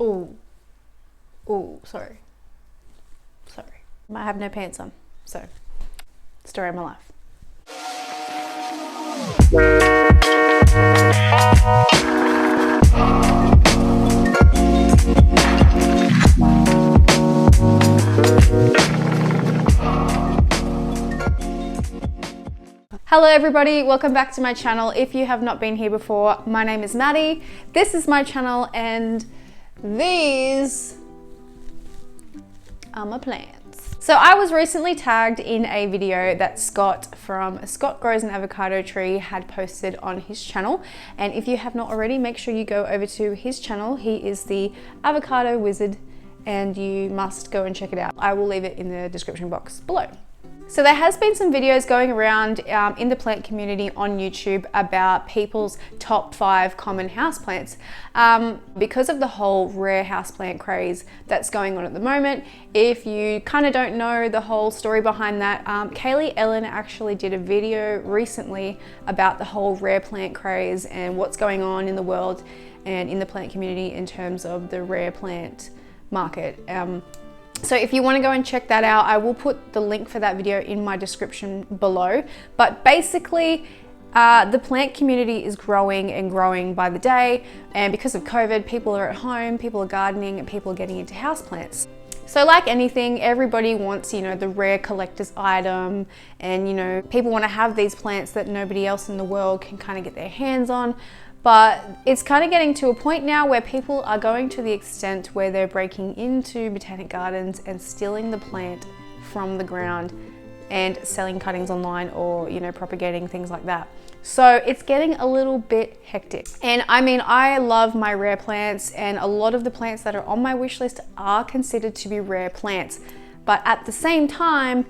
Oh, sorry. I have no pants on, so story of my life. Hello everybody, welcome back to my channel. If you have not been here before, my name is Maddie. This is my channel and these are my plants. So I was recently tagged in a video that Scott from Scott Grows an Avocado Tree had posted on his channel. And if you have not already, make sure you go over to his channel. He is the Avocado Wizard and you must go and check it out. I will leave it in the description box below. So there has been some videos going around in the plant community on YouTube about people's top 5 common houseplants. Because of the whole rare houseplant craze that's going on at the moment, if you kind of don't know the whole story behind that, Kaylee Ellen actually did a video recently about the whole rare plant craze and what's going on in the world and in the plant community in terms of the rare plant market. So if you want to go and check that out, I will put the link for that video in my description below. But basically, the plant community is growing and growing by the day. And because of COVID, people are at home, people are gardening, and people are getting into houseplants. So like anything, everybody wants, the rare collector's item. And, people want to have these plants that nobody else in the world can kind of get their hands on. But it's kind of getting to a point now where people are going to the extent where they're breaking into botanic gardens and stealing the plant from the ground and selling cuttings online or, propagating things like that. So it's getting a little bit hectic. And I mean, I love my rare plants and a lot of the plants that are on my wish list are considered to be rare plants. But at the same time,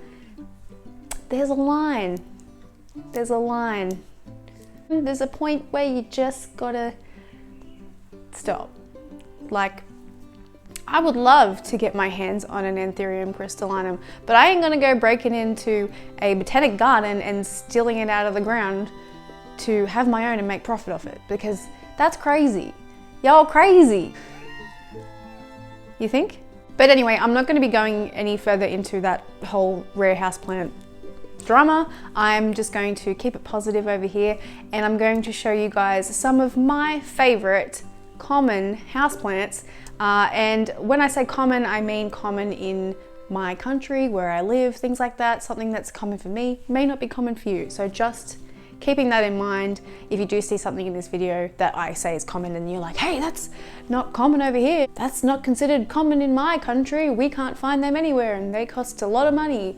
there's a line. There's a point where you just gotta stop. Like, I would love to get my hands on an Anthurium crystallinum, but I ain't gonna go breaking into a botanic garden and stealing it out of the ground to have my own and make profit off it, because that's crazy. Y'all crazy. You think? But anyway, I'm not gonna be going any further into that whole rare houseplant drama. I'm just going to keep it positive over here and I'm going to show you guys some of my favorite common houseplants. And when I say common, I mean common in my country, where I live, things like that. Something that's common for me may not be common for you. So just keeping that in mind, if you do see something in this video that I say is common and you're like, hey, that's not common over here. That's not considered common in my country. We can't find them anywhere and they cost a lot of money.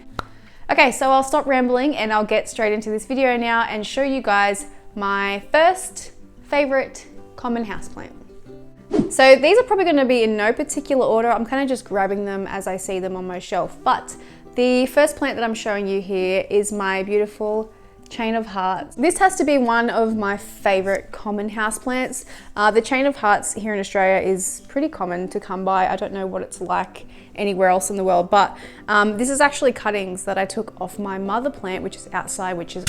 Okay, so I'll stop rambling and I'll get straight into this video now and show you guys my first favorite common houseplant. So these are probably going to be in no particular order. I'm kind of just grabbing them as I see them on my shelf. But the first plant that I'm showing you here is my beautiful Chain of Hearts. This has to be one of my favorite common houseplants. The Chain of Hearts here in Australia is pretty common to come by. I don't know what it's like anywhere else in the world, but this is actually cuttings that I took off my mother plant, which is outside, which is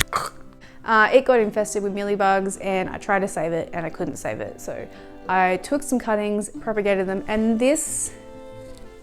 it got infested with mealybugs and I tried to save it and I couldn't save it. So I took some cuttings, propagated them, and this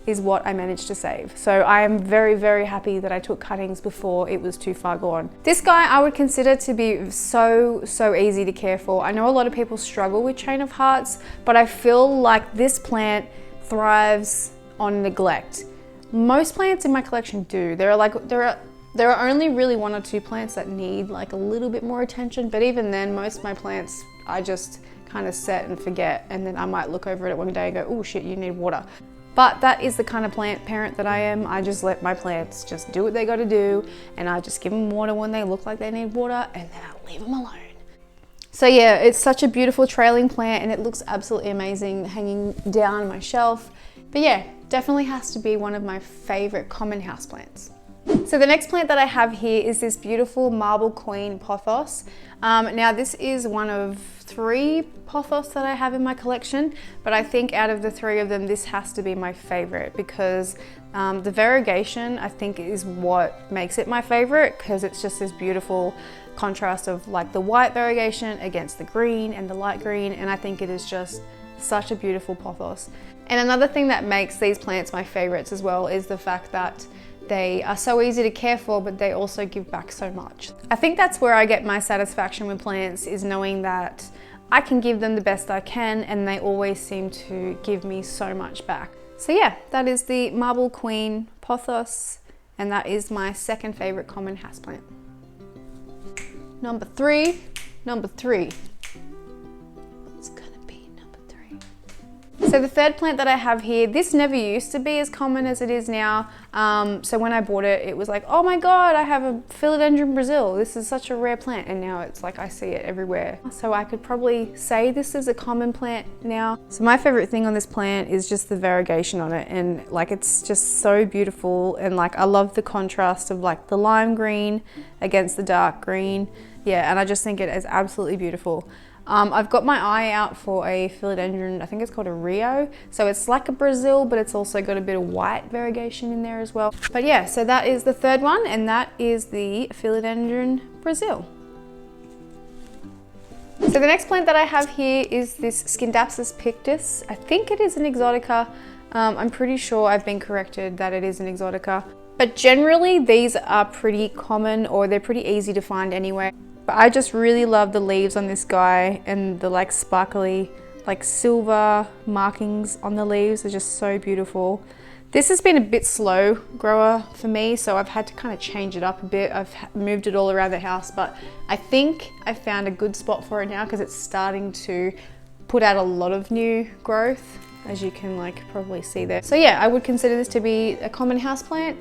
is what I managed to save. So I am very, very happy that I took cuttings before it was too far gone. This guy I would consider to be so easy to care for. I know a lot of people struggle with Chain of Hearts, but I feel like this plant thrives on neglect. Most plants in my collection do. There are only really 1 or 2 plants that need like a little bit more attention, but even then, most of my plants I just kind of set and forget, and then I might look over it one day and go, oh shit, you need water. But that is the kind of plant parent that I am. I just let my plants just do what they got to do, and I just give them water when they look like they need water, and then I leave them alone. So yeah, it's such a beautiful trailing plant and it looks absolutely amazing hanging down my shelf. But yeah, definitely has to be one of my favorite common houseplants. So the next plant that I have here is this beautiful Marble Queen Pothos. Now this is one of 3 Pothos that I have in my collection, but I think out of the 3 of them, this has to be my favorite because the variegation I think is what makes it my favorite, because it's just this beautiful contrast of like the white variegation against the green and the light green, and I think it is just Such a beautiful pothos. And another thing that makes these plants my favorites as well is the fact that they are so easy to care for, but they also give back so much. I think that's where I get my satisfaction with plants, is knowing that I can give them the best I can and they always seem to give me so much back. So yeah, that is the Marble Queen Pothos, and that is my second favorite common houseplant. Number three. What's gonna be number 3? So the third plant that I have here, this never used to be as common as it is now. So when I bought it, it was like, oh my God, I have a Philodendron Brazil. This is such a rare plant. And now it's like, I see it everywhere. So I could probably say this is a common plant now. So my favorite thing on this plant is just the variegation on it. And like, it's just so beautiful. And like, I love the contrast of like the lime green against the dark green. Yeah, and I just think it is absolutely beautiful. I've got my eye out for a philodendron, I think it's called a Rio. So it's like a Brazil, but it's also got a bit of white variegation in there as well. But yeah, so that is the third one, and that is the Philodendron Brazil. So the next plant that I have here is this Skindapsuspictus. I think it is an exotica. I'm pretty sure I've been corrected that it is an exotica. But generally these are pretty common, or they're pretty easy to find anyway. But I just really love the leaves on this guy, and the like sparkly like silver markings on the leaves are just so beautiful. This has been a bit slow grower for me, so I've had to kind of change it up a bit. I've moved it all around the house, but I think I found a good spot for it now because it's starting to put out a lot of new growth, as you can like probably see there. So yeah, I would consider this to be a common houseplant.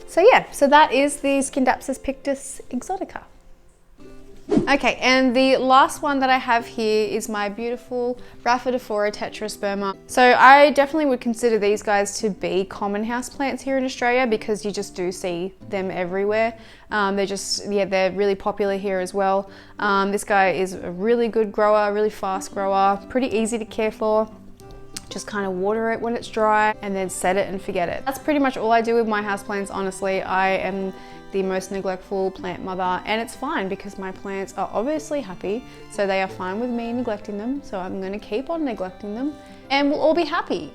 So yeah, so that is the Skindapsuspictus exotica. Okay, and the last one that I have here is my beautiful Rafa deforo tetrasperma. So I definitely would consider these guys to be common houseplants here in Australia because you just do see them everywhere. They're really popular here as well. This guy is a really good grower, really fast grower, pretty easy to care for. Just kind of water it when it's dry and then set it and forget it. That's pretty much all I do with my houseplants, honestly. I am the most neglectful plant mother, and it's fine because my plants are obviously happy, so they are fine with me neglecting them. So I'm going to keep on neglecting them and we'll all be happy.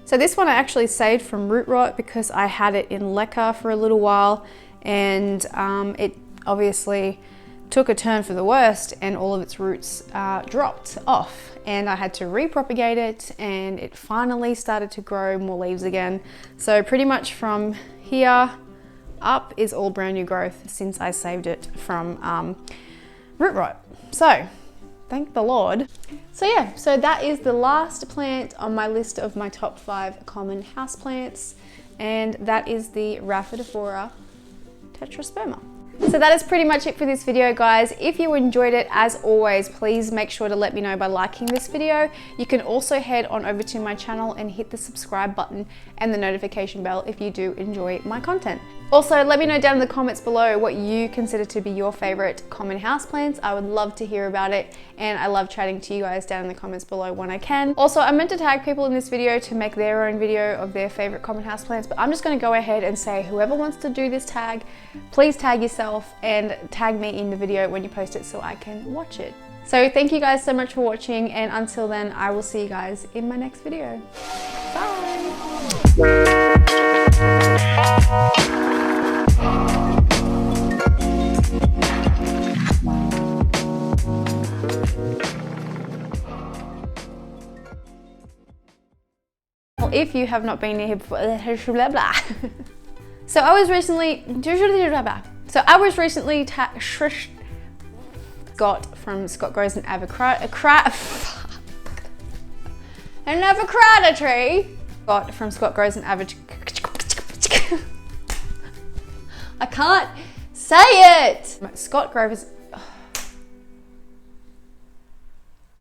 So this one I actually saved from root rot because I had it in leca for a little while, and it obviously took a turn for the worst and all of its roots dropped off, and I had to repropagate it, and it finally started to grow more leaves again. So pretty much from here up is all brand new growth since I saved it from root rot. So thank the Lord. So yeah, so that is the last plant on my list of my top 5 common houseplants, and that is the Rafa deforo tetrasperma. So that is pretty much it for this video, guys. If you enjoyed it, as always, please make sure to let me know by liking this video. You can also head on over to my channel and hit the subscribe button and the notification bell if you do enjoy my content. Also, let me know down in the comments below what you consider to be your favorite common houseplants. I would love to hear about it, and I love chatting to you guys down in the comments below when I can. Also, I meant to tag people in this video to make their own video of their favorite common houseplants, but I'm just going to go ahead and say whoever wants to do this tag, please tag yourself and tag me in the video when you post it so I can watch it. So thank you guys so much for watching, and until then, I will see you guys in my next video. Bye! If you have not been here before, blah blah. So I was recently got from Scott grows an avocado tree. Got from Scott grows an avocado. I can't say it. Scott grows